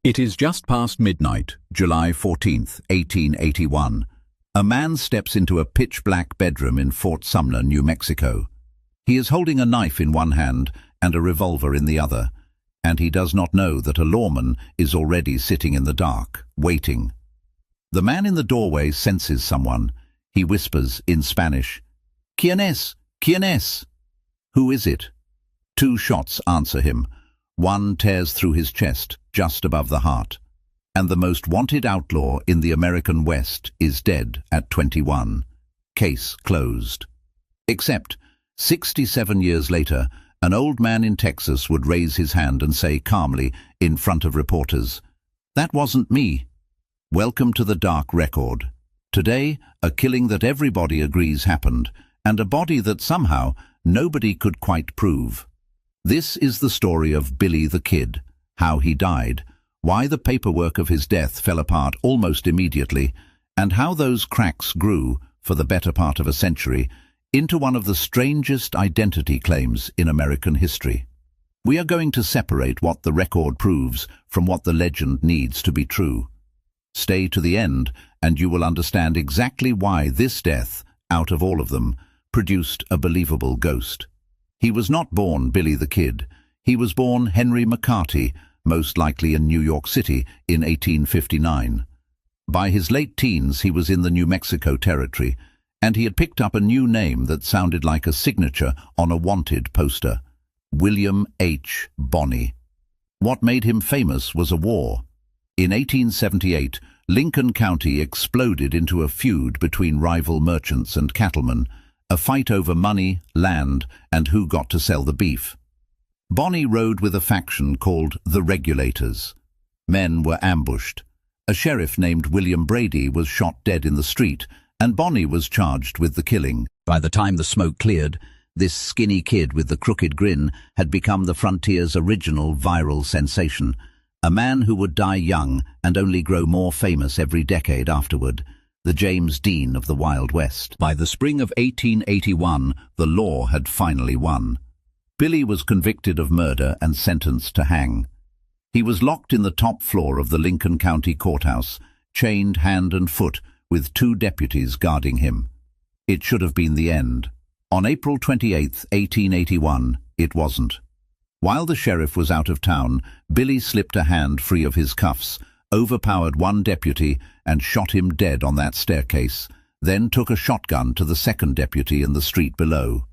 It is just past midnight, July 14th, 1881. A man steps into a pitch-black bedroom in Fort Sumner, New Mexico. He is holding a knife in one hand and a revolver in the other, and he does not know that a lawman is already sitting in the dark, waiting. The man in the doorway senses someone. He whispers in Spanish, "¿Quién es? ¿Quién es?" "Who is it?" Two shots answer him. One tears through his chest, just above the heart. And the most wanted outlaw in the American West is dead at 21. Case closed. Except, 67 years later, an old man in Texas would raise his hand and say calmly, in front of reporters, "That wasn't me." Welcome to the dark record. Today, a killing that everybody agrees happened, and a body that somehow nobody could quite prove. This is the story of Billy the Kid, how he died, why the paperwork of his death fell apart almost immediately, and how those cracks grew, for the better part of a century, into one of the strangest identity claims in American history. We are going to separate what the record proves from what the legend needs to be true. Stay to the end, and you will understand exactly why this death, out of all of them, produced a believable ghost. He was not born Billy the Kid. He was born Henry McCarty, most likely in New York City, in 1859. By his late teens, he was in the New Mexico Territory, and he had picked up a new name that sounded like a signature on a wanted poster: William H. Bonney. What made him famous was a war. In 1878, Lincoln County exploded into a feud between rival merchants and cattlemen, a fight over money, land, and who got to sell the beef. Bonney rode with a faction called the Regulators. Men were ambushed. A sheriff named William Brady was shot dead in the street, and Bonney was charged with the killing. By the time the smoke cleared, this skinny kid with the crooked grin had become the frontier's original viral sensation, a man who would die young and only grow more famous every decade afterward, the James Dean of the Wild West. By the spring of 1881, the law had finally won. Billy was convicted of murder and sentenced to hang. He was locked in the top floor of the Lincoln County courthouse, chained hand and foot, with 2 deputies guarding him. It should have been the end. On April 28, 1881, it wasn't. While the sheriff was out of town, Billy slipped a hand free of his cuffs, overpowered one deputy and shot him dead on that staircase, then took a shotgun to the second deputy in the street below.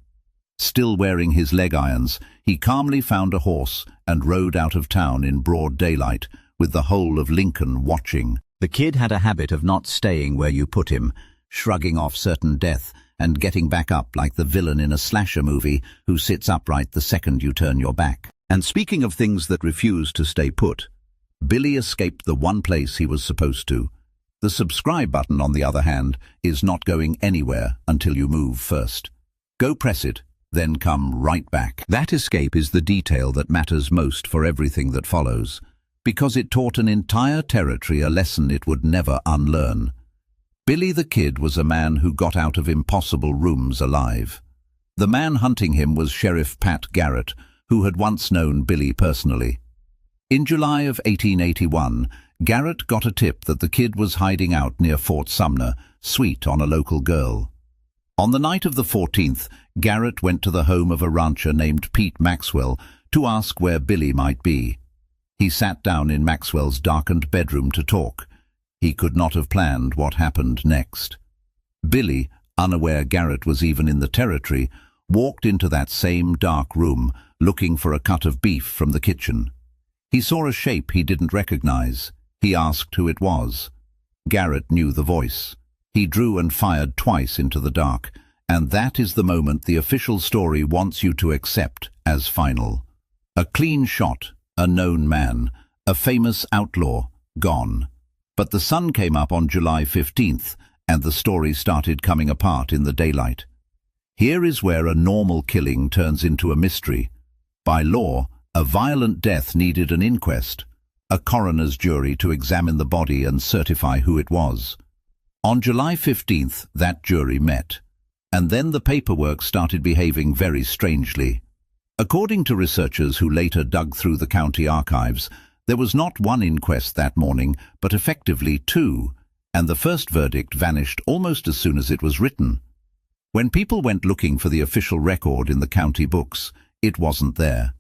Still wearing his leg irons, he calmly found a horse and rode out of town in broad daylight, with the whole of Lincoln watching. The kid had a habit of not staying where you put him, shrugging off certain death and getting back up like the villain in a slasher movie who sits upright the second you turn your back. And speaking of things that refuse to stay put, Billy escaped the one place he was supposed to. The subscribe button, on the other hand, is not going anywhere until you move first. Go press it, then come right back. That escape is the detail that matters most for everything that follows, because it taught an entire territory a lesson it would never unlearn. Billy the Kid was a man who got out of impossible rooms alive. The man hunting him was Sheriff Pat Garrett, who had once known Billy personally. In July of 1881, Garrett got a tip that the kid was hiding out near Fort Sumner, sweet on a local girl. On the night of the 14th, Garrett went to the home of a rancher named Pete Maxwell to ask where Billy might be. He sat down in Maxwell's darkened bedroom to talk. He could not have planned what happened next. Billy, unaware Garrett was even in the territory, walked into that same dark room, looking for a cut of beef from the kitchen. He saw a shape he didn't recognize. He asked who it was. Garrett knew the voice. He drew and fired twice into the dark, and that is the moment the official story wants you to accept as final. A clean shot, a known man, a famous outlaw, gone. But the sun came up on July 15th, and the story started coming apart in the daylight. Here is where a normal killing turns into a mystery. By law, a violent death needed an inquest, a coroner's jury to examine the body and certify who it was. On July 15th, that jury met, and then the paperwork started behaving very strangely. According to researchers who later dug through the county archives, There was not one inquest that morning, but effectively two, and the first verdict vanished almost as soon as it was written. When people went looking for the official record in the county books, it wasn't there.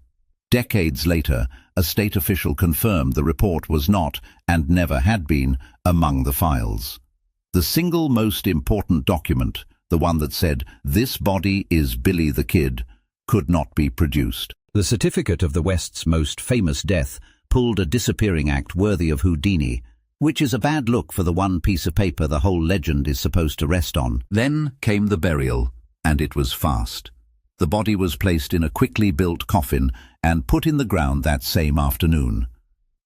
Decades later, a state official confirmed the report was not, and never had been, among the files. The single most important document, the one that said, "This body is Billy the Kid," could not be produced. The certificate of the West's most famous death pulled a disappearing act worthy of Houdini, which is a bad look for the one piece of paper the whole legend is supposed to rest on. Then came the burial, and it was fast. The body was placed in a quickly built coffin and put in the ground that same afternoon.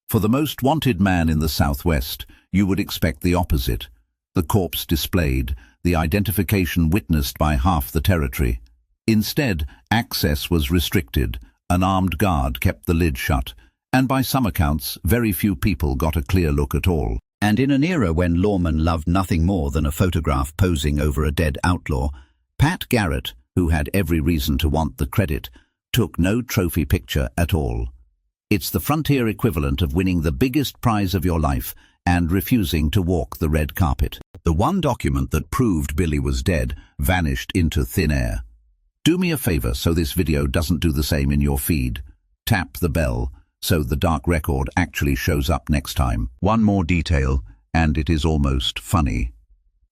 For the most wanted man in the Southwest, you would expect the opposite. The corpse displayed, the identification witnessed by half the territory. Instead, access was restricted, an armed guard kept the lid shut, and by some accounts, very few people got a clear look at all. And in an era when lawmen loved nothing more than a photograph posing over a dead outlaw, Pat Garrett, who had every reason to want the credit, took no trophy picture at all. It's the frontier equivalent of winning the biggest prize of your life and refusing to walk the red carpet. The one document that proved Billy was dead vanished into thin air. Do me a favor so this video doesn't do the same in your feed. Tap the bell so the dark record actually shows up next time. One more detail, and it is almost funny.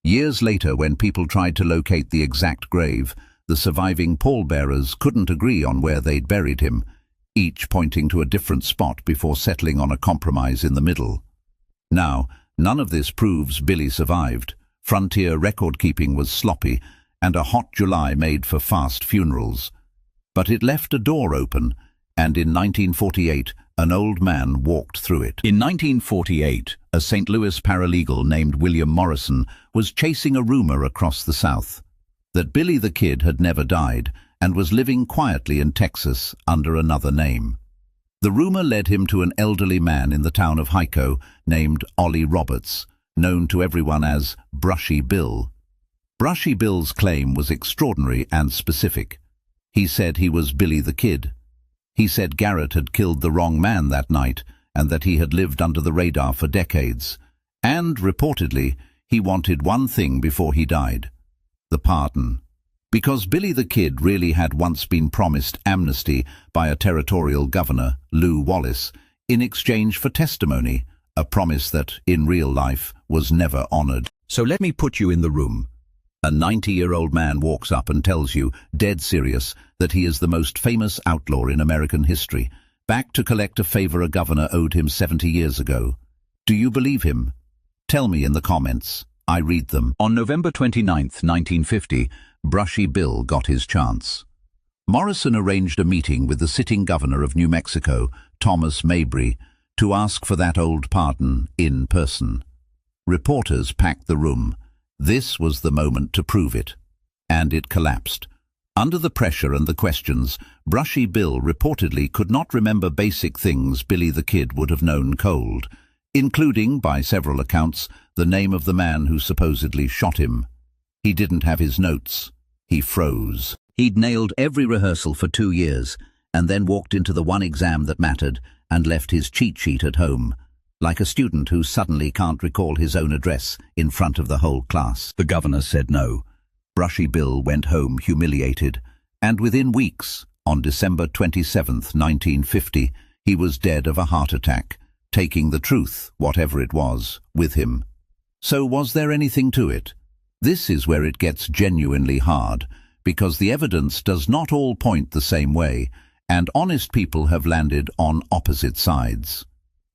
Years later, when people tried to locate the exact grave, the surviving pallbearers couldn't agree on where they'd buried him, each pointing to a different spot before settling on a compromise in the middle. Now, none of this proves Billy survived. Frontier record-keeping was sloppy, and a hot July made for fast funerals. But it left a door open, and in 1948, an old man walked through it. In 1948, a St. Louis paralegal named William Morrison was chasing a rumor across the South that Billy the Kid had never died and was living quietly in Texas under another name. The rumor led him to an elderly man in the town of Hico named Ollie Roberts, known to everyone as Brushy Bill. Brushy Bill's claim was extraordinary and specific. He said he was Billy the Kid. He said Garrett had killed the wrong man that night and that he had lived under the radar for decades. And, reportedly, he wanted one thing before he died: the pardon. Because Billy the Kid really had once been promised amnesty by a territorial governor, Lew Wallace, in exchange for testimony, a promise that, in real life, was never honored. So let me put you in the room. A 90-year-old man walks up and tells you, dead serious, that he is the most famous outlaw in American history, back to collect a favor a governor owed him 70 years ago. Do you believe him? Tell me in the comments. I read them. On November 29, 1950, Brushy Bill got his chance. Morrison arranged a meeting with the sitting governor of New Mexico, Thomas Mabry, to ask for that old pardon in person. Reporters packed the room. This was the moment to prove it. And it collapsed. Under the pressure and the questions, Brushy Bill reportedly could not remember basic things Billy the Kid would have known cold, including, by several accounts, the name of the man who supposedly shot him. He didn't have his notes. He froze. He'd nailed every rehearsal for 2 years, and then walked into the one exam that mattered and left his cheat sheet at home, like a student who suddenly can't recall his own address in front of the whole class. The governor said no. Brushy Bill went home humiliated, and within weeks, on December 27, 1950, he was dead of a heart attack, taking the truth, whatever it was, with him. So was there anything to it? This is where it gets genuinely hard, because the evidence does not all point the same way, and honest people have landed on opposite sides.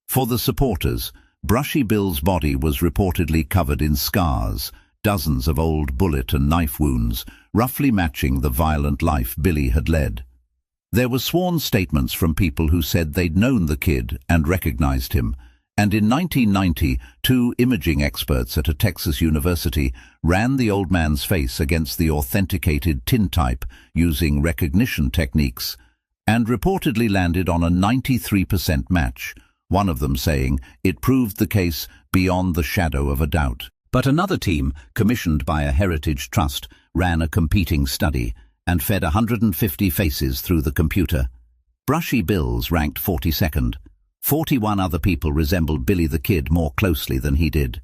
For the supporters, Brushy Bill's body was reportedly covered in scars, dozens of old bullet and knife wounds, roughly matching the violent life Billy had led. There were sworn statements from people who said they'd known the kid and recognized him, and in 1990, 2 imaging experts at a Texas university ran the old man's face against the authenticated tintype using recognition techniques, and reportedly landed on a 93% match, one of them saying it proved the case beyond the shadow of a doubt. But another team, commissioned by a heritage trust, ran a competing study and fed 150 faces through the computer. Brushy Bill's ranked 42nd. 41 other people resembled Billy the Kid more closely than he did.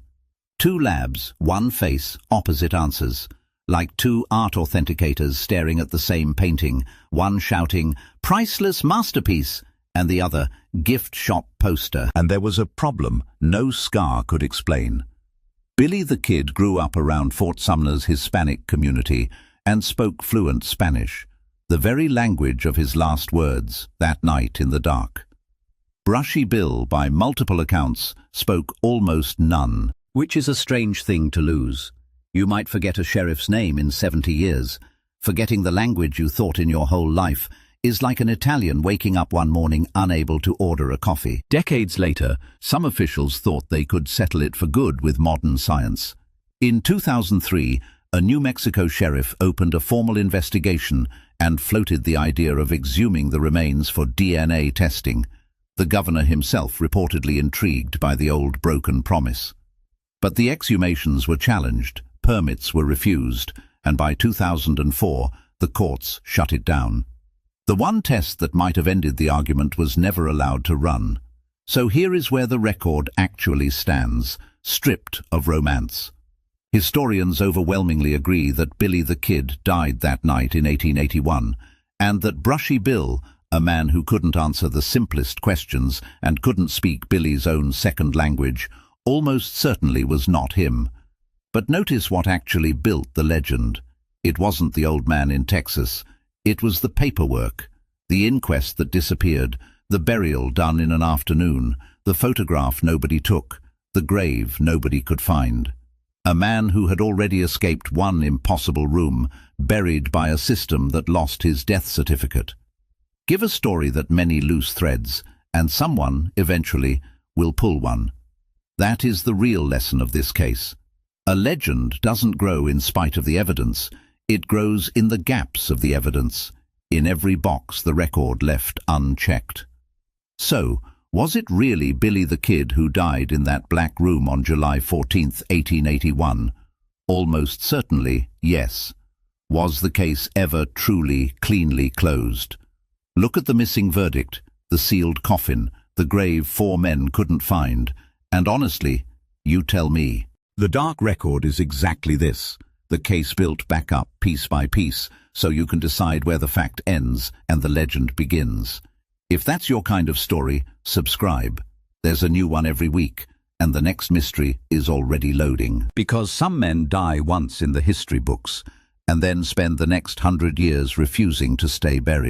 2 labs, 1 face, opposite answers. Like 2 art authenticators staring at the same painting, one shouting, "Priceless masterpiece!" and the other, "Gift shop poster." And there was a problem no scar could explain. Billy the Kid grew up around Fort Sumner's Hispanic community and spoke fluent Spanish, the very language of his last words that night in the dark. Brushy Bill, by multiple accounts, spoke almost none, which is a strange thing to lose. You might forget a sheriff's name in 70 years. Forgetting the language you thought in your whole life is like an Italian waking up one morning unable to order a coffee. Decades later, some officials thought they could settle it for good with modern science. In 2003, a New Mexico sheriff opened a formal investigation and floated the idea of exhuming the remains for DNA testing. The governor himself reportedly intrigued by the old broken promise. But the exhumations were challenged, permits were refused, and by 2004, the courts shut it down. The one test that might have ended the argument was never allowed to run. So here is where the record actually stands, stripped of romance. Historians overwhelmingly agree that Billy the Kid died that night in 1881, and that Brushy Bill, a man who couldn't answer the simplest questions and couldn't speak Billy's own second language, almost certainly was not him. But notice what actually built the legend. It wasn't the old man in Texas. It was the paperwork, the inquest that disappeared, the burial done in an afternoon, the photograph nobody took, the grave nobody could find. A man who had already escaped one impossible room, buried by a system that lost his death certificate. Give a story that many loose threads, and someone, eventually, will pull one. That is the real lesson of this case. A legend doesn't grow in spite of the evidence. It grows in the gaps of the evidence, in every box the record left unchecked. So, was it really Billy the Kid who died in that black room on July 14, 1881? Almost certainly, yes. Was the case ever truly, cleanly closed? Look at the missing verdict, the sealed coffin, the grave 4 men couldn't find, and honestly, you tell me. The dark record is exactly this. The case built back up piece by piece, so you can decide where the fact ends and the legend begins. If that's your kind of story, subscribe. There's a new one every week, and the next mystery is already loading. Because some men die once in the history books, and then spend the next 100 years refusing to stay buried.